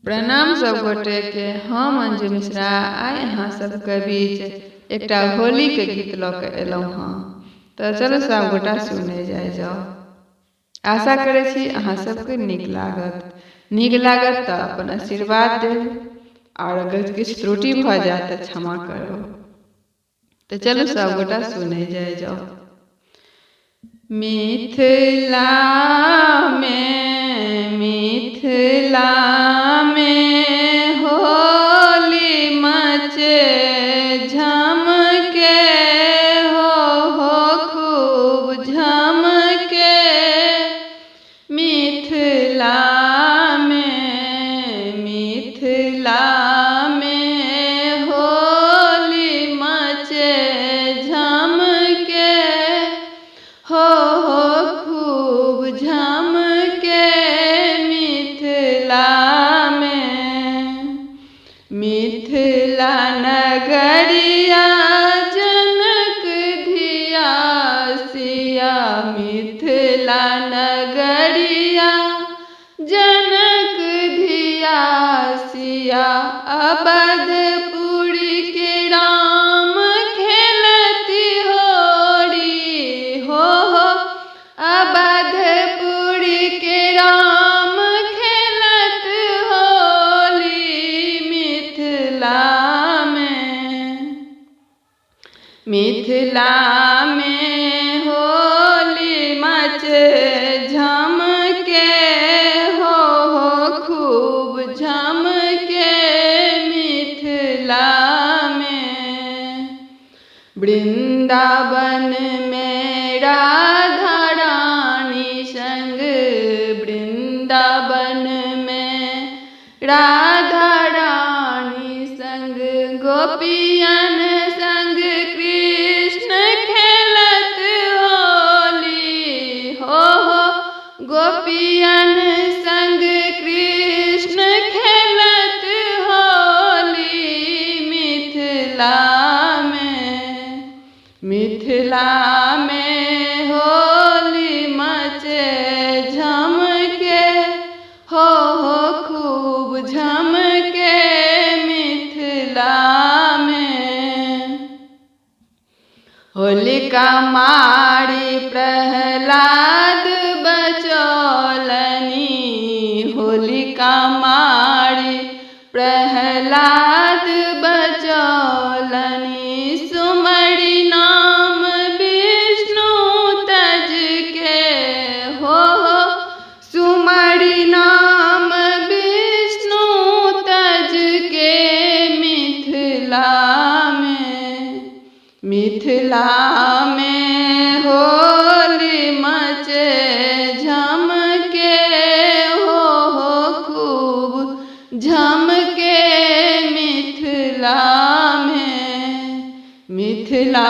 प्रणाम सब गोटे के। हम अंजू मिश्रा आइ अहाँ सबके बीच एकटा होली के गीत लऽ के एलहुँ हँ। तो चलो सब गोटा सुने जाओ। आशा करे छी अहाँ सबके नीक लागत तो अपन आशीर्वाद दे, और अगर किछु त्रुटि भ जाए तो क्षमा करो। तो चलो सब गोटा सुने जाओ। मिथिला में होली मचे झमके हो खूब झमके। मिथिला में होली मचे झमके हो खूब झमके। मिथिला नगरिया जनक धिया सिया। मिथिला नगरिया जनक धिया सिया। अवधपुरी के राम खेलती होरी हो। अवधपुरी के राम खेलत होली। मिथिला में होली मचे झमके हो खूब झमके। मिथिला में वृंदावन में राधा रानी संग। वृंदावन में राधा रानी संग गोपियन संग कृष्ण खेलत होली हो। गोपियन संग कृष्ण खेलत होली। मिथिला में होली मचे झमके हो खूब झमके। मिथिला में होलिका मारी प्रहलाद बचौलनी। होलिका मारी प्रहलाद बचौलनी। सुमरि नाम विष्णु तज के हो। सुमरि नाम विष्णु तज के। मिथिला में होली मचे झमके हो खूब झमके। मिथिला